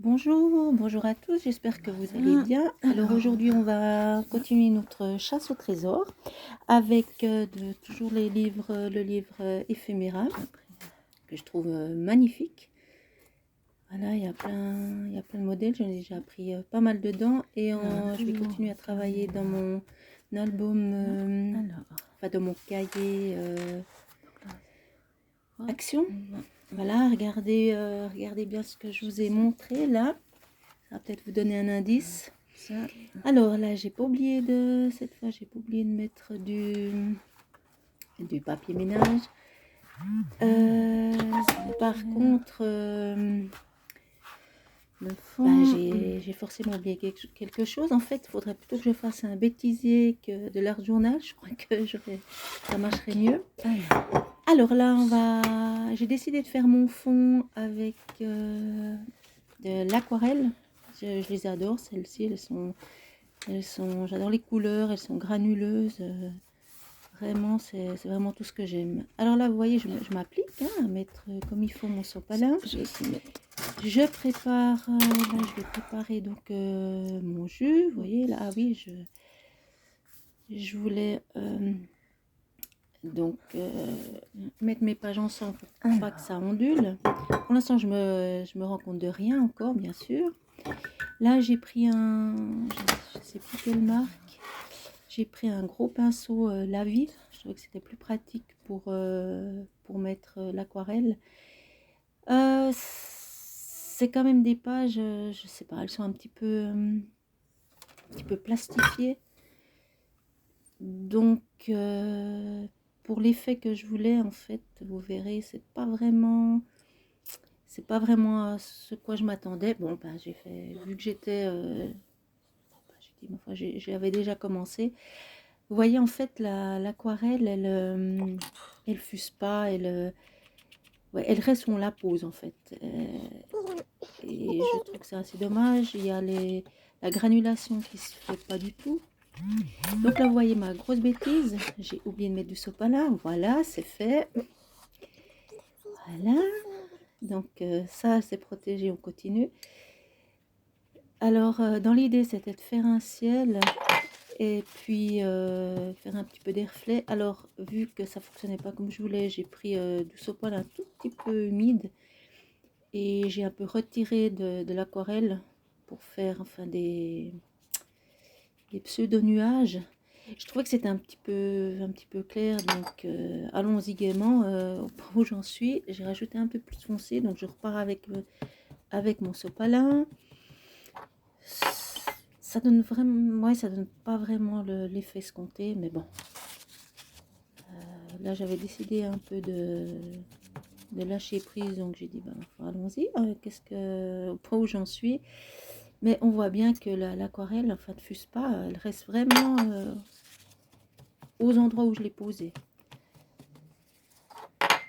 Bonjour, bonjour à tous, j'espère que vous allez bien. Alors aujourd'hui, on va continuer notre chasse au trésor avec toujours le livre éphéméral que je trouve magnifique. Voilà, il y a plein de modèles, j'en ai déjà appris pas mal dedans et je vais continuer à travailler dans mon album, dans mon cahier action. Voilà, regardez bien ce que je vous ai montré là. Ça va peut-être vous donner un indice. Alors là, cette fois, j'ai pas oublié de mettre du papier ménage. Par contre, le fond, j'ai forcément oublié quelque chose. En fait, il faudrait plutôt que je fasse un bêtisier que de l'art journal. Je crois que ça marcherait mieux. Alors là, j'ai décidé de faire mon fond avec de l'aquarelle. Je les adore, celles-ci, j'adore les couleurs, elles sont granuleuses. Vraiment, c'est vraiment tout ce que j'aime. Alors là, vous voyez, je m'applique à mettre comme il faut mon sopalin. Je prépare, là, je vais préparer donc mon jus. Vous voyez, là, ah oui, je voulais donc mettre mes pages ensemble pour pas que ça ondule. Pour l'instant, je me rends compte de rien encore, bien sûr. Là, j'ai pris je sais plus quelle marque. J'ai pris un gros pinceau Lavive. Je trouvais que c'était plus pratique pour mettre l'aquarelle. C'est quand même des pages, je sais pas, elles sont un petit peu plastifiées. Donc, pour l'effet que je voulais, en fait, vous verrez, c'est pas vraiment à ce quoi je m'attendais. Bon, ben, vu que j'avais déjà commencé. Vous voyez, en fait, l'aquarelle, elle fuse pas, ouais, elle reste où on la pose, en fait. Et je trouve que c'est assez dommage. Il y a la granulation qui se fait pas du tout. Donc là, vous voyez ma grosse bêtise. J'ai oublié de mettre du sopalin. Voilà, c'est fait. Voilà. Donc ça, c'est protégé, on continue. Alors, dans l'idée, c'était de faire un ciel et puis faire un petit peu des reflets. Alors, vu que ça fonctionnait pas comme je voulais, j'ai pris du sopalin un tout petit peu humide et j'ai un peu retiré de l'aquarelle pour faire enfin des pseudo-nuages. Je trouvais que c'était un petit peu clair, donc allons-y gaiement. Au point où j'en suis, j'ai rajouté un peu plus foncé, donc je repars avec mon sopalin. Ça donne vraiment, ouais, ça donne pas vraiment l'effet escompté, mais bon. Là, j'avais décidé un peu de lâcher prise, donc j'ai dit, ben, allons-y. Au point où j'en suis. Mais on voit bien que l'aquarelle, enfin, ne fuse pas, elle reste vraiment aux endroits où je l'ai posée.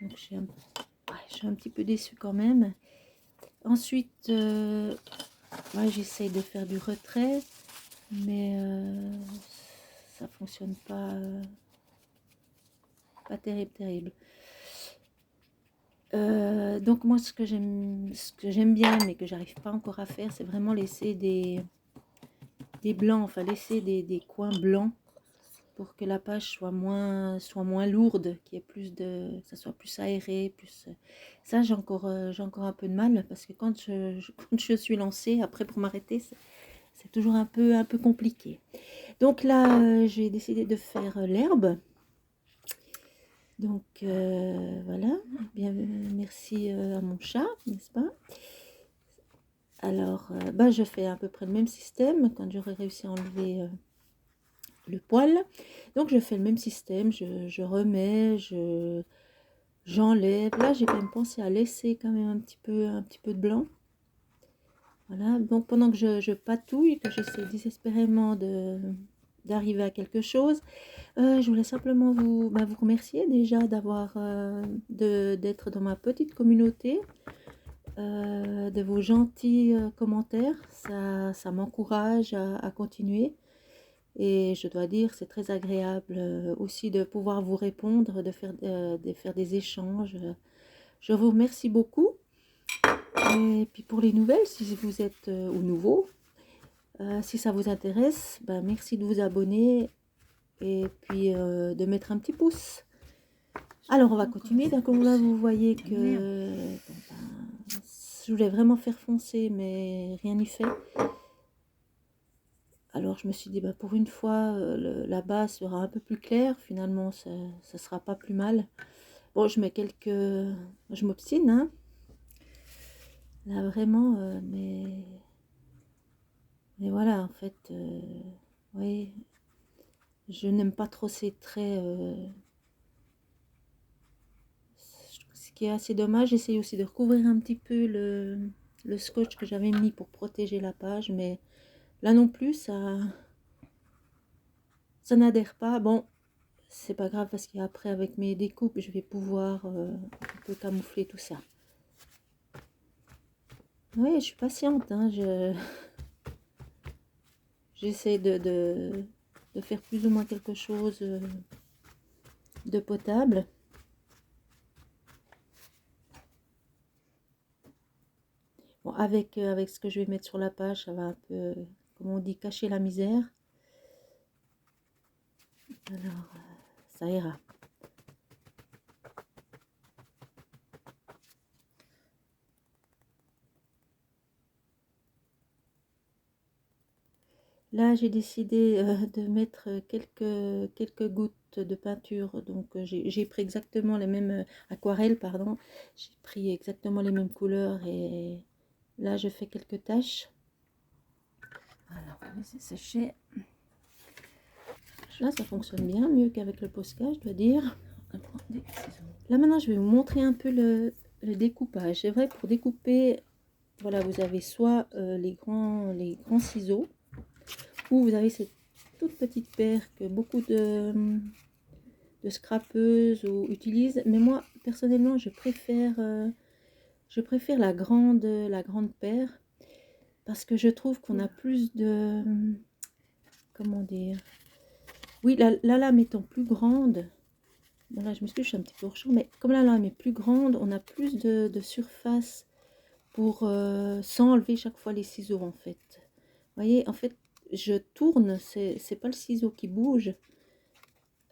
Donc, je suis un petit peu déçue quand même. Ensuite, j'essaye de faire du retrait, mais ça fonctionne pas terrible. Donc moi, ce que j'aime bien, mais que j'arrive pas encore à faire, c'est vraiment laisser des blancs, enfin laisser des coins blancs pour que la page soit moins lourde, que ça soit plus aéré, plus. Ça, j'ai encore un peu de mal parce que quand quand je suis lancée, après pour m'arrêter, c'est toujours un peu compliqué. Donc là, j'ai décidé de faire l'herbe. Donc voilà, bien, merci à mon chat, n'est-ce pas? Alors, je fais à peu près le même système quand j'aurai réussi à enlever le poil. Donc je fais le même système, je remets, j'enlève. Là, j'ai quand même pensé à laisser quand même un petit peu de blanc. Voilà, donc pendant que je patouille, que j'essaie désespérément d'arriver à quelque chose, je voulais simplement vous remercier déjà d'être dans ma petite communauté, de vos gentils commentaires. Ça m'encourage à continuer. Et je dois dire, c'est très agréable aussi de pouvoir vous répondre, de faire des échanges. Je vous remercie beaucoup. Et puis pour les nouvelles, si vous êtes ou nouveau, si ça vous intéresse, ben, merci de vous abonner et puis de mettre un petit pouce. Alors on va continuer. Donc là vous voyez que bon, ben, je voulais vraiment faire foncer, mais rien n'y fait. Alors je me suis dit, bah, pour une fois, la base sera un peu plus claire. Finalement, ça sera pas plus mal. Bon, je mets quelques... Je m'obstine, hein. Là, vraiment, mais voilà, en fait, oui, je n'aime pas trop ces traits. Ce qui est assez dommage, j'essaye aussi de recouvrir un petit peu le scotch que j'avais mis pour protéger la page, mais là non plus, ça n'adhère pas. Bon, c'est pas grave parce qu'après, avec mes découpes, je vais pouvoir un peu camoufler tout ça. Oui, je suis patiente, hein, j'essaie de faire plus ou moins quelque chose de potable. Bon, avec ce que je vais mettre sur la page, ça va un peu, comme on dit, cacher la misère. Alors, ça ira. Là, j'ai décidé de mettre quelques gouttes de peinture. Donc, j'ai pris exactement les mêmes aquarelles, pardon. J'ai pris exactement les mêmes couleurs et là, je fais quelques taches. Alors, on va laisser sécher. Là, ça fonctionne bien, mieux qu'avec le Posca, je dois dire. Là, maintenant, je vais vous montrer un peu le découpage. C'est vrai, pour découper, voilà, vous avez soit les grands ciseaux, ou vous avez cette toute petite paire que beaucoup de scrapeuses utilisent. Mais moi, personnellement, je préfère la grande paire parce que je trouve qu'on a plus de... comment dire? Oui, la lame étant plus grande, bon là je m'excuse, je suis un petit peu hors champ, mais comme la lame est plus grande, on a plus de surface pour sans enlever chaque fois les ciseaux en fait. Vous voyez, en fait, je tourne, c'est pas le ciseau qui bouge,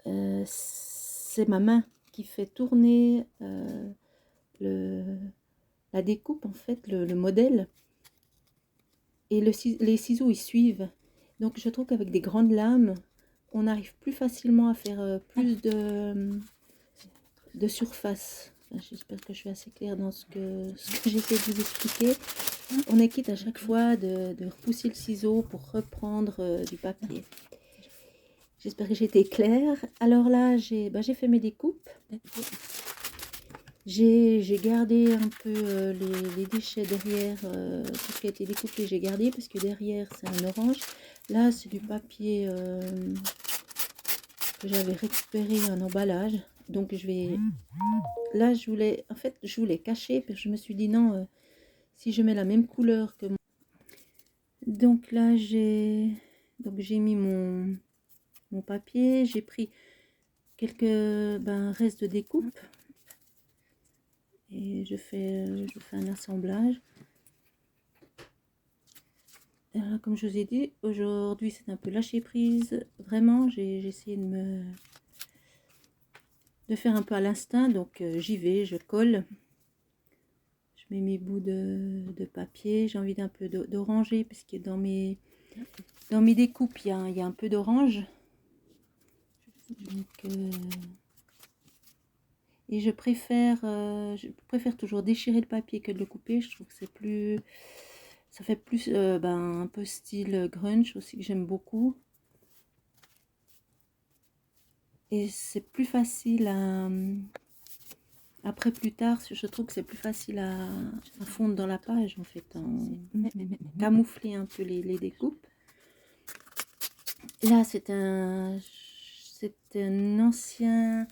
c'est ma main qui fait tourner la découpe en fait, le modèle, et les ciseaux ils suivent. Donc je trouve qu'avec des grandes lames, on arrive plus facilement à faire plus de surface. Enfin, j'espère que je suis assez claire dans ce que j'essaie de vous expliquer. On est quitte à chaque fois de repousser le ciseau pour reprendre du papier. J'espère que j'ai été claire. Alors là, j'ai fait mes découpes. J'ai gardé un peu les déchets derrière, tout ce qui a été découpé, j'ai gardé parce que derrière c'est un orange. Là, c'est du papier que j'avais récupéré en emballage. Donc je vais... Là, je voulais cacher, puis je me suis dit non, si je mets la même couleur que... Donc là, j'ai mis mon papier, j'ai pris quelques restes de découpe. Et je fais un assemblage. Alors, comme je vous ai dit, aujourd'hui c'est un peu lâcher prise. Vraiment, j'ai essayé de faire un peu à l'instinct. Donc j'y vais, je colle. Je mets mes bouts de papier. J'ai envie d'un peu d'oranger, puisque dans mes découpes, il y a un peu d'orange. Et je préfère toujours déchirer le papier que de le couper. Je trouve que c'est plus... Ça fait plus un peu style grunge aussi, que j'aime beaucoup. Et c'est plus facile après plus tard, je trouve que c'est plus facile à fondre dans la page en fait, camoufler un peu les découpes. Là c'est un ancien...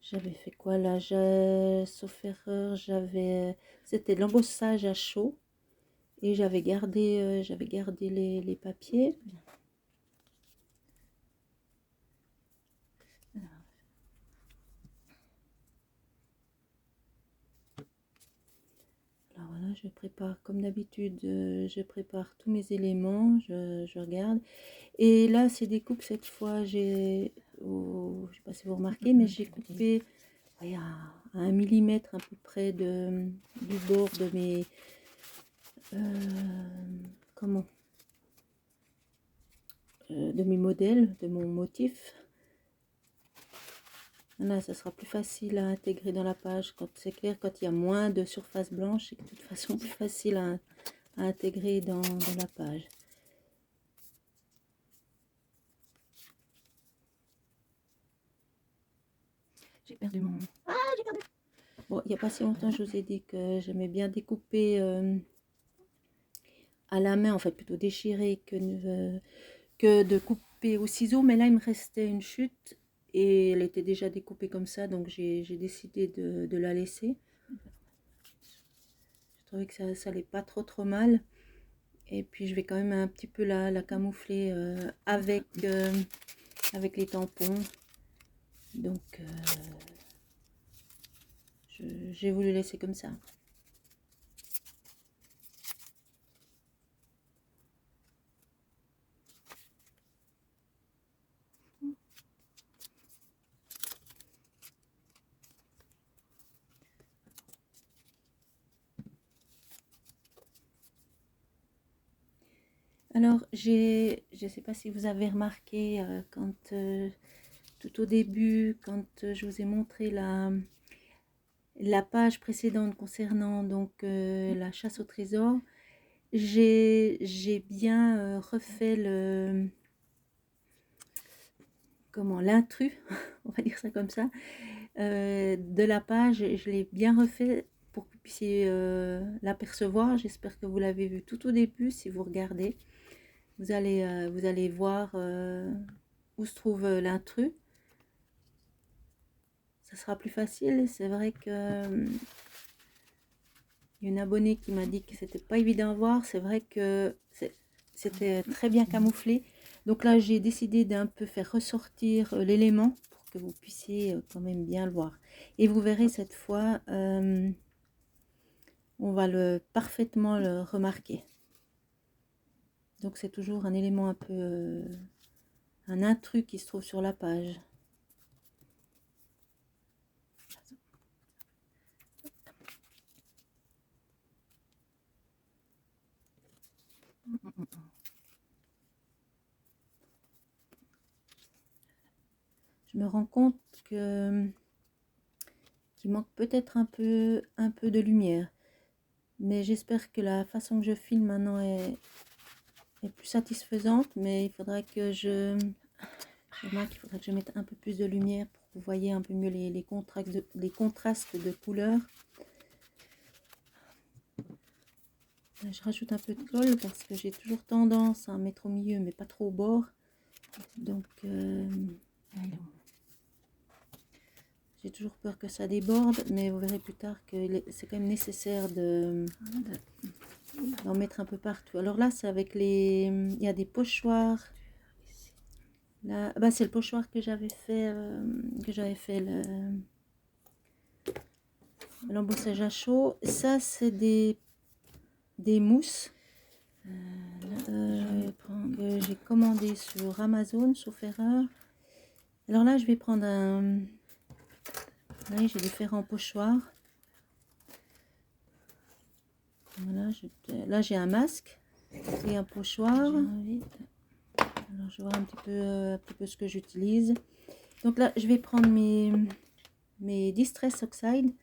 j'avais fait quoi là? Sauf erreur, c'était l'embossage à chaud. Et j'avais gardé les papiers. je prépare comme d'habitude, je prépare tous mes éléments, je regarde. Et là, ces découpes, cette fois, je sais pas si vous remarquez, mais j'ai coupé ouais, à 1 millimètre à peu près du bord de mes... comment de mes modèles, de mon motif. Là, ça sera plus facile à intégrer dans la page. Quand c'est clair, quand il y a moins de surface blanche, c'est de toute façon plus facile à intégrer dans la page. J'ai perdu mon... Ah, j'ai perdu. Bon, il n'y a pas si longtemps, je vous ai dit que j'aimais bien découper à la main, en fait, plutôt déchirer que de couper au ciseau. Mais là, il me restait une chute et elle était déjà découpée comme ça, donc j'ai décidé de la laisser. Je trouvais que ça allait pas trop mal. Et puis, je vais quand même un petit peu la camoufler avec les tampons. Donc, j'ai voulu laisser comme ça. Alors, je ne sais pas si vous avez remarqué quand tout au début, quand je vous ai montré la page précédente concernant donc la chasse au trésor, j'ai bien refait l'intrus, on va dire ça comme ça, de la page. Je l'ai bien refait pour que vous puissiez l'apercevoir. J'espère que vous l'avez vu tout au début. Si vous regardez, vous allez voir où se trouve l'intrus. Ça sera plus facile. C'est vrai que il y a une abonnée qui m'a dit que c'était pas évident à voir. C'est vrai que c'était très bien camouflé. Donc là, j'ai décidé d'un peu faire ressortir l'élément pour que vous puissiez quand même bien le voir. Et vous verrez cette fois, on va parfaitement le remarquer. Donc c'est toujours un élément un peu, un intrus qui se trouve sur la page. Je me rends compte qu'il manque peut-être un peu de lumière. Mais j'espère que la façon que je filme maintenant est plus satisfaisante. Mais il faudra que je remarque qu'il faudrait que je mette un peu plus de lumière pour que vous voyez un peu mieux les contrastes de couleurs. Je rajoute un peu de colle parce que j'ai toujours tendance à en mettre au milieu mais pas trop au bord. Donc j'ai toujours peur que ça déborde, mais vous verrez plus tard que c'est quand même nécessaire d'en mettre un peu partout. Alors là, c'est avec il y a des pochoirs. Là, bah c'est le pochoir que j'avais fait, l'embossage à chaud. Ça, c'est des mousses que j'ai commandé sur Amazon, sauf erreur. Alors là, je vais prendre là, j'ai différents pochoirs. Voilà, là j'ai un masque et un pochoir. Alors je vais voir un petit peu ce que j'utilise. Donc là, je vais prendre mes Distress Oxide.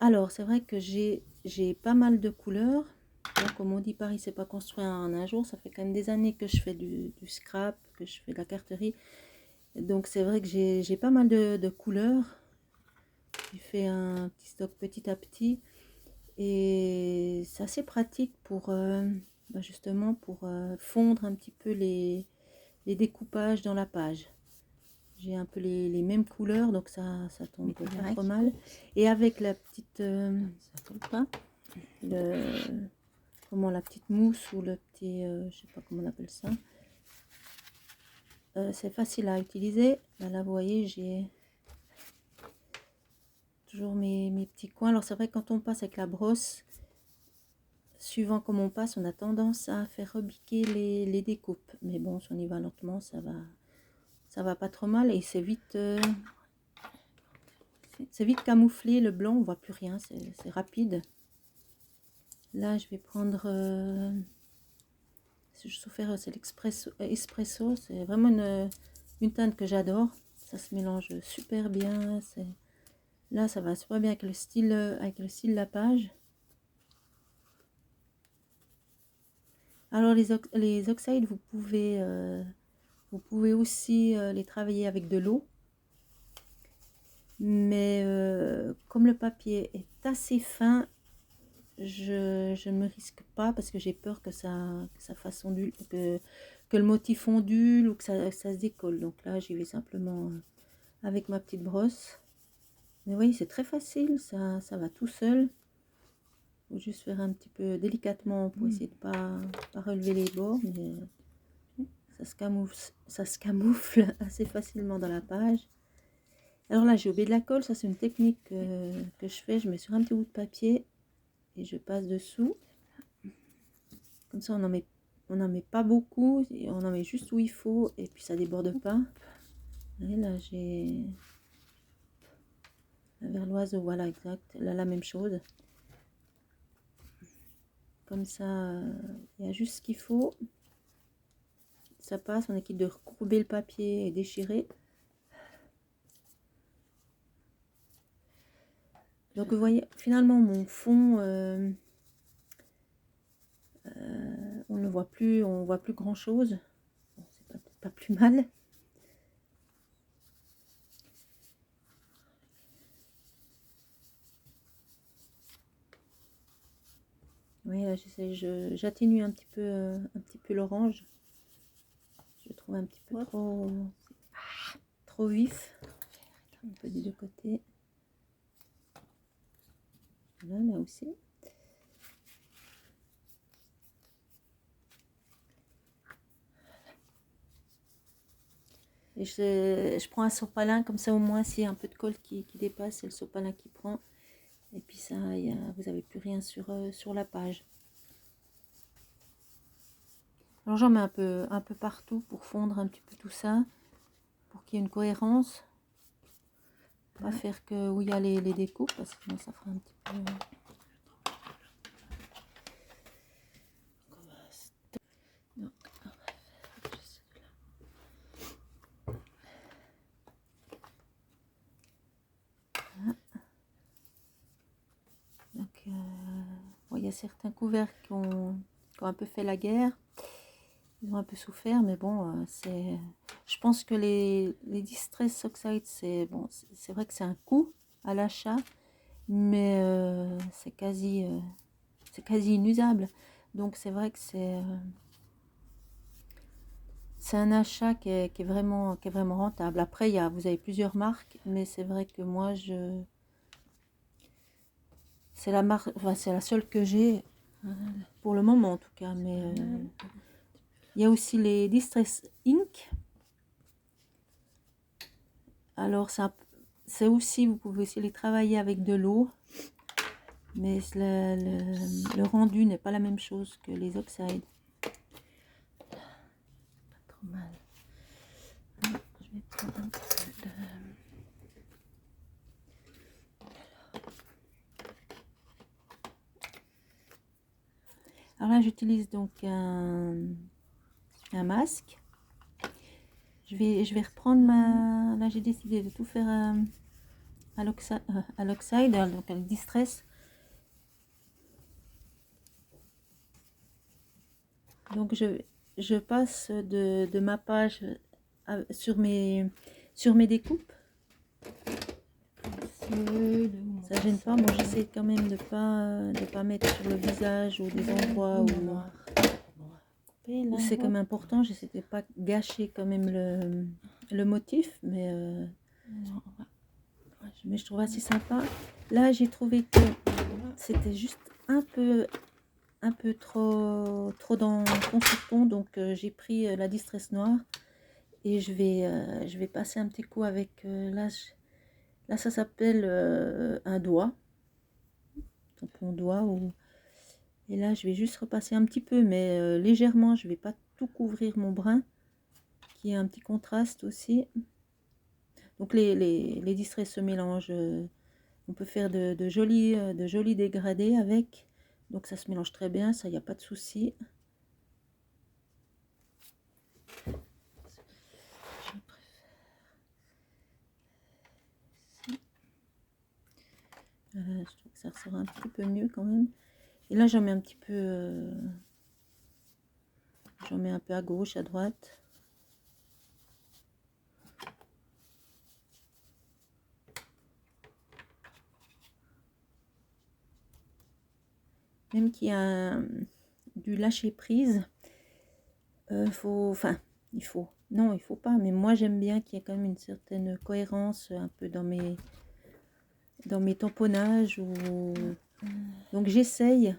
Alors, c'est vrai que j'ai pas mal de couleurs. Donc, comme on dit, Paris, c'est pas construit en un jour. Ça fait quand même des années que je fais du scrap, que je fais de la carterie. Donc, c'est vrai que j'ai pas mal de couleurs. J'ai fait un petit stock petit à petit. Et c'est assez pratique pour, justement, pour fondre un petit peu les découpages dans la page. J'ai un peu les mêmes couleurs, donc ça tombe pas trop mal. Et avec la petite, ça tombe pas, la petite mousse ou le petit, je sais pas comment on appelle ça. C'est facile à utiliser. Là, vous voyez, j'ai toujours mes petits coins. Alors c'est vrai que quand on passe avec la brosse, suivant comment on passe, on a tendance à faire rebiquer les découpes. Mais bon, si on y va lentement, ça va pas trop mal et c'est vite camouflé. Le blanc, on voit plus rien, c'est rapide. Là, je vais prendre, je souffre, c'est l'expresso, espresso. C'est vraiment une teinte que j'adore. Ça se mélange super bien. Là, ça va super bien avec le style de la page. Alors les oxydes, vous pouvez aussi les travailler avec de l'eau. Mais comme le papier est assez fin, je ne me risque pas parce que j'ai peur que ça fasse ondule, que le motif ondule ou que ça se décolle. Donc là, j'y vais simplement avec ma petite brosse. Mais oui, c'est très facile, ça va tout seul. Il faut juste faire un petit peu délicatement pour essayer de pas relever les bords, mais ça se camoufle assez facilement dans la page. Alors là, j'ai oublié de la colle, ça c'est une technique que je fais. Je mets sur un petit bout de papier et je passe dessous. Comme ça, on n'en met pas beaucoup, on en met juste où il faut et puis ça déborde pas. Et là, j'ai vers l'oiseau, voilà, exact. Là, la même chose. Comme ça, il y a juste ce qu'il faut. Ça passe, on quitte de recourber le papier et déchirer. Donc vous voyez, finalement mon fond, on ne voit plus, grand chose. Bon, c'est pas plus mal. Oui, là j'atténue un petit peu l'orange. Je trouve un petit peu trop vif. Un peu des deux côtés. Là aussi. Et je prends un sopalin, comme ça au moins s'il y a un peu de colle qui dépasse, c'est le sopalin qui prend. Et puis ça, vous n'avez plus rien sur la page. Alors j'en mets un peu partout pour fondre un petit peu tout ça, pour qu'il y ait une cohérence. Pas faire que où il y a les découpes, parce que sinon ça fera un petit peu... Donc, bon, il y a certains couverts qui ont un peu fait la guerre. Ils ont un peu souffert, mais bon, je pense que les Distress Oxide, c'est vrai que c'est un coût à l'achat, mais c'est quasi inusable. Donc c'est vrai que c'est un achat qui est vraiment rentable. Après, vous avez plusieurs marques, mais c'est vrai que moi, c'est la marque, enfin, c'est la seule que j'ai pour le moment en tout cas. Mais il y a aussi les Distress Ink. Alors c'est aussi, vous pouvez aussi les travailler avec de l'eau, mais le rendu n'est pas la même chose que les oxydes. Pas trop mal. Alors, je vais prendre un peu de... Alors là, j'utilise donc un masque. Je vais reprendre là, j'ai décidé de tout faire à l'oxyde, donc à le distress. Donc je passe de ma page sur mes découpes. Ça gêne pas. Moi, j'essaie quand même de pas mettre sur le visage ou des endroits où c'est comme important. J'essaie de pas gâcher quand même le motif, mais je trouve assez sympa. Là, j'ai trouvé que c'était juste un peu trop dans ton sur-ton, donc j'ai pris la distress noire et je vais passer un petit coup avec là ça s'appelle un doigt, tampon doigt, ou Et là, je vais juste repasser un petit peu, mais légèrement. Je ne vais pas tout couvrir mon brun, qui a un petit contraste aussi. Donc les distraits se mélangent. On peut faire de jolis dégradés avec. Donc ça se mélange très bien, ça, il n'y a pas de souci. Voilà, je trouve que ça ressort un petit peu mieux quand même. Et là, j'en mets un petit peu... j'en mets un peu à gauche, à droite. Même qu'il y a du lâcher prise, enfin, il faut. Non, il faut pas. Mais moi, j'aime bien qu'il y ait quand même une certaine cohérence un peu dans mes tamponnages. Donc, j'essaye,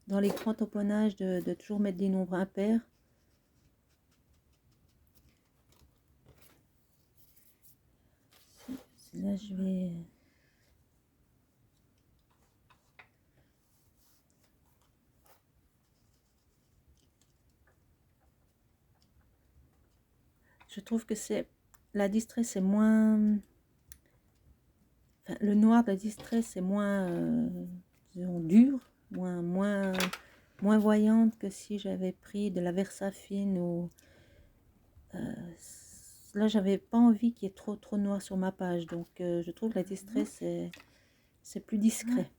dans les grands tamponnages, de toujours mettre des nombres impairs. Là, je vais... Je trouve que c'est... La distress c'est moins... Enfin, le noir de la distress c'est moins, disons, dur, moins voyante que si j'avais pris de la Versafine ou... là, j'avais pas envie qu'il y ait trop noir sur ma page. Donc, je trouve que la distress c'est plus discret.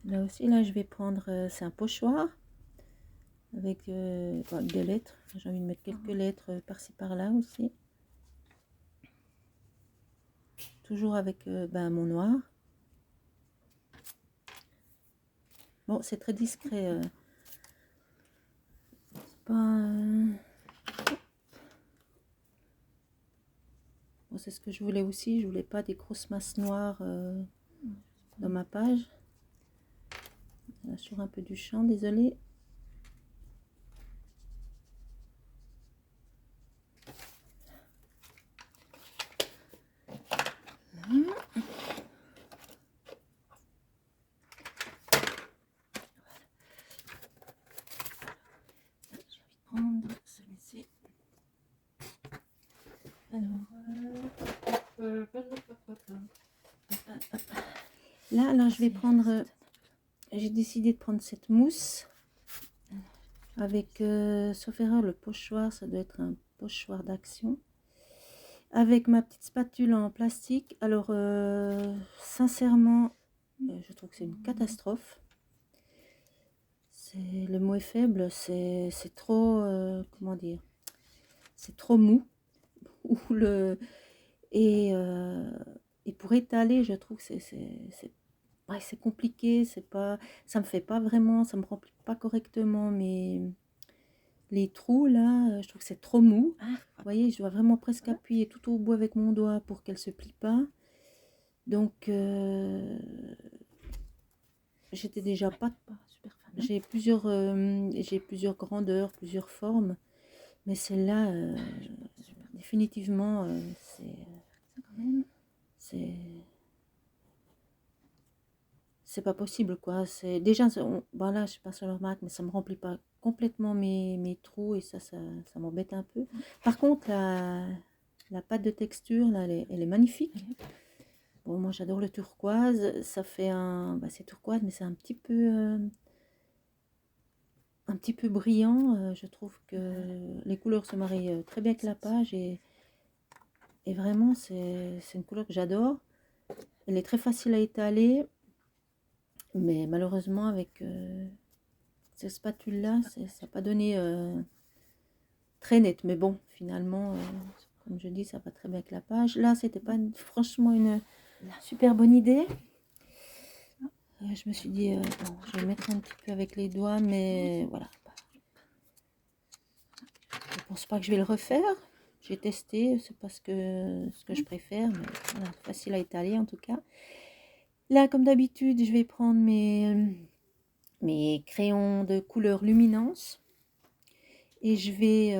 Là aussi, là, je vais prendre... c'est un pochoir avec des lettres. J'ai envie de mettre quelques lettres par-ci par-là aussi. Toujours avec mon noir. Bon, c'est très discret. C'est pas... Bon, c'est ce que je voulais aussi. Je voulais pas des grosses masses noires dans ma page. Là, sur un peu du champ, désolée. Celui-ci. Là, je vais prendre... j'ai décidé de prendre cette mousse avec, sauf erreur, le pochoir. Ça doit être un pochoir d'Action. Avec ma petite spatule en plastique. Alors, sincèrement, je trouve que c'est une catastrophe. Le mot est faible, c'est trop, comment dire, c'est trop mou. Et pour étaler, je trouve que c'est compliqué, ça me fait pas vraiment, ça me remplit pas correctement les trous là, je trouve que c'est trop mou. Vous voyez, je dois vraiment presque appuyer tout au bout avec mon doigt pour qu'elle se plie pas. Donc, j'étais déjà pas super fan. J'ai plusieurs grandeurs, plusieurs formes, mais celle-là, définitivement, c'est pas possible quoi. C'est déjà, là, je sais pas sur leur marque, mais ça me remplit pas complètement mes trous et ça m'embête un peu. Par contre, la pâte de texture là, elle est magnifique. Bon, moi j'adore le turquoise. Ça fait c'est turquoise, mais c'est un petit peu brillant. Je trouve que les couleurs se marient très bien avec la page et vraiment c'est une couleur que j'adore. Elle est très facile à étaler, mais malheureusement avec cette spatule là, ça n'a pas donné très net. Mais bon, finalement, comme je dis, ça va très bien avec la page. Là, c'était pas franchement une super bonne idée. Je me suis dit, bon, je vais mettre un petit peu avec les doigts, mais voilà. Je pense pas que je vais le refaire. J'ai testé, c'est pas ce que je préfère, mais voilà, facile à étaler en tout cas. Là, comme d'habitude, je vais prendre mes crayons de couleur luminance Et je vais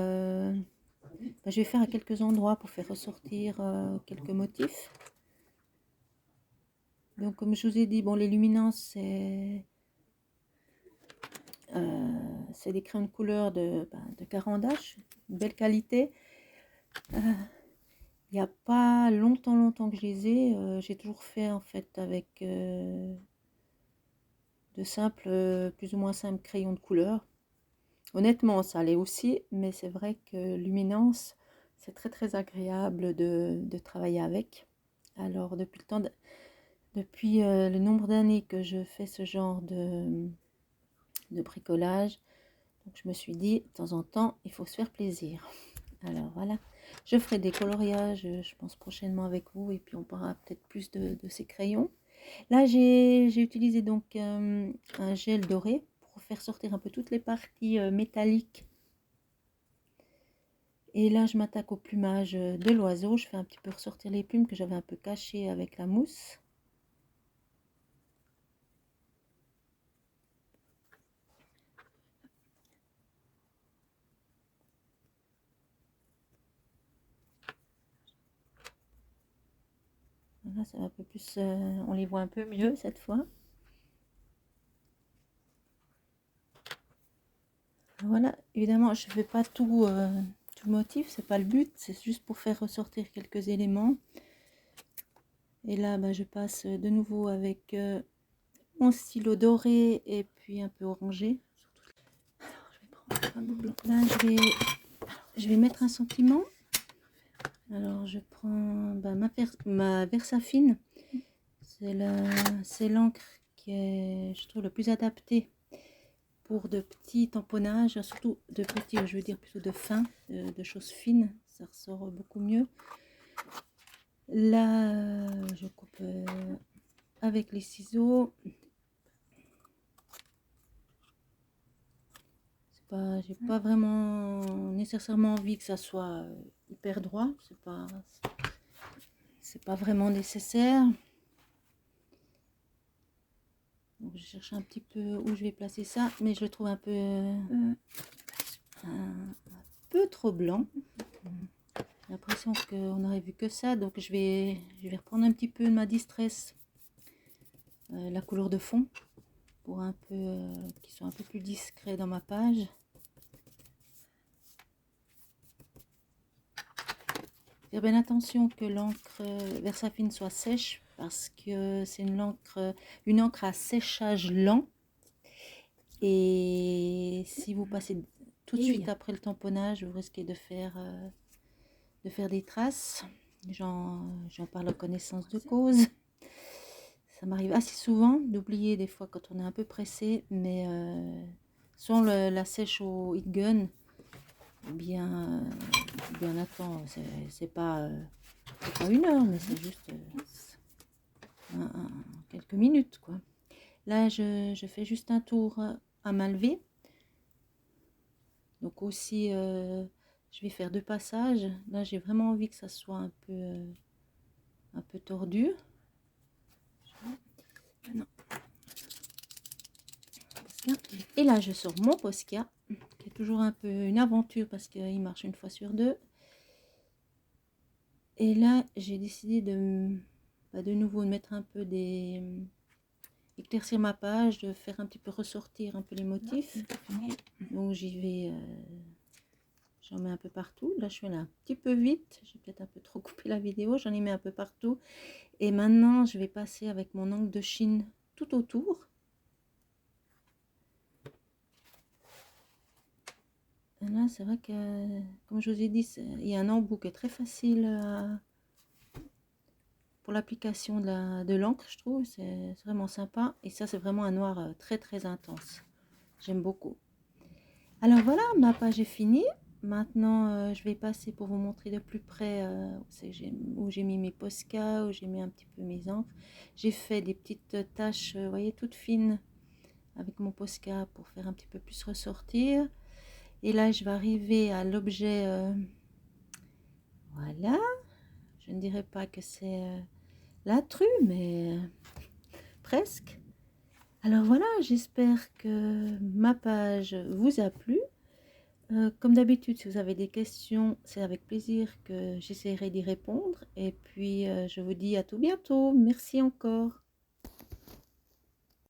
faire à quelques endroits pour faire ressortir quelques motifs. Donc comme je vous ai dit, bon, les luminances, c'est des crayons de couleur de Caran-d'Ache, belle qualité. Il n'y a pas longtemps que je les ai. J'ai toujours fait en fait avec de simples, plus ou moins simples crayons de couleur. Honnêtement, ça allait aussi, mais c'est vrai que luminance, c'est très agréable de travailler avec. Alors depuis le nombre d'années que je fais ce genre de bricolage, donc je me suis dit, de temps en temps, il faut se faire plaisir. Alors voilà, je ferai des coloriages, je pense prochainement avec vous, et puis on parlera peut-être plus de ces crayons. Là, j'ai utilisé donc un gel doré pour faire sortir un peu toutes les parties métalliques. Et là, je m'attaque au plumage de l'oiseau. Je fais un petit peu ressortir les plumes que j'avais un peu cachées avec la mousse. Là, ça va un peu plus, on les voit un peu mieux cette fois. Voilà, évidemment, je ne fais pas tout le motif, c'est pas le but, c'est juste pour faire ressortir quelques éléments. Et là, je passe de nouveau avec mon stylo doré et puis un peu orangé. Alors, je vais prendre un bout blanc. Là, je vais mettre un sentiment. Alors, je prends ma Versafine. C'est l'encre qui est, je trouve, le plus adapté pour de petits tamponnages, surtout de petits, je veux dire plutôt de fins, de choses fines. Ça ressort beaucoup mieux. Là, je coupe avec les ciseaux. J'ai pas vraiment nécessairement envie que ça soit hyper droit. C'est pas vraiment nécessaire. Donc, je cherche un petit peu où je vais placer ça, mais je le trouve un peu trop blanc. J'ai l'impression qu'on aurait vu que ça, donc je vais reprendre un petit peu de ma distress, la couleur de fond, pour un peu qu'il soit un peu plus discret dans ma page. Faire bien attention que l'encre Versafine soit sèche, parce que c'est une encre à séchage lent. Et si vous passez tout de suite après le tamponnage, vous risquez de faire des traces. J'en parle en connaissance de cause. Ça m'arrive assez souvent d'oublier des fois quand on est un peu pressé, mais soit on la sèche au heat gun, bien attends, c'est pas 1 heure, mais c'est juste quelques minutes, quoi. Là, je fais juste un tour à main levée. Donc aussi, je vais faire 2 passages. Là, j'ai vraiment envie que ça soit un peu tordu. Et là, je sors mon Posca, qui est toujours un peu une aventure parce qu'il marche 1 fois sur 2. Et là, j'ai décidé de nouveau de mettre un peu éclaircir ma page, de faire un petit peu ressortir un peu les motifs. Donc j'en mets un peu partout. Là, je suis là un petit peu vite. J'ai peut-être un peu trop coupé la vidéo. J'en ai mis un peu partout. Et maintenant, je vais passer avec mon encre de Chine tout autour. Et là, c'est vrai que, comme je vous ai dit, il y a un embout qui est très facile pour l'application de l'encre, je trouve. C'est vraiment sympa. Et ça, c'est vraiment un noir très intense. J'aime beaucoup. Alors voilà, ma page est finie. Maintenant, je vais passer pour vous montrer de plus près où j'ai mis mes Posca, où j'ai mis un petit peu mes encres. J'ai fait des petites taches, vous voyez, toutes fines avec mon Posca pour faire un petit peu plus ressortir. Et là, je vais arriver à l'objet, voilà. Je ne dirais pas que c'est l'intrus, mais presque. Alors voilà, j'espère que ma page vous a plu. Comme d'habitude, si vous avez des questions, c'est avec plaisir que j'essaierai d'y répondre. Et puis, je vous dis à tout bientôt. Merci encore.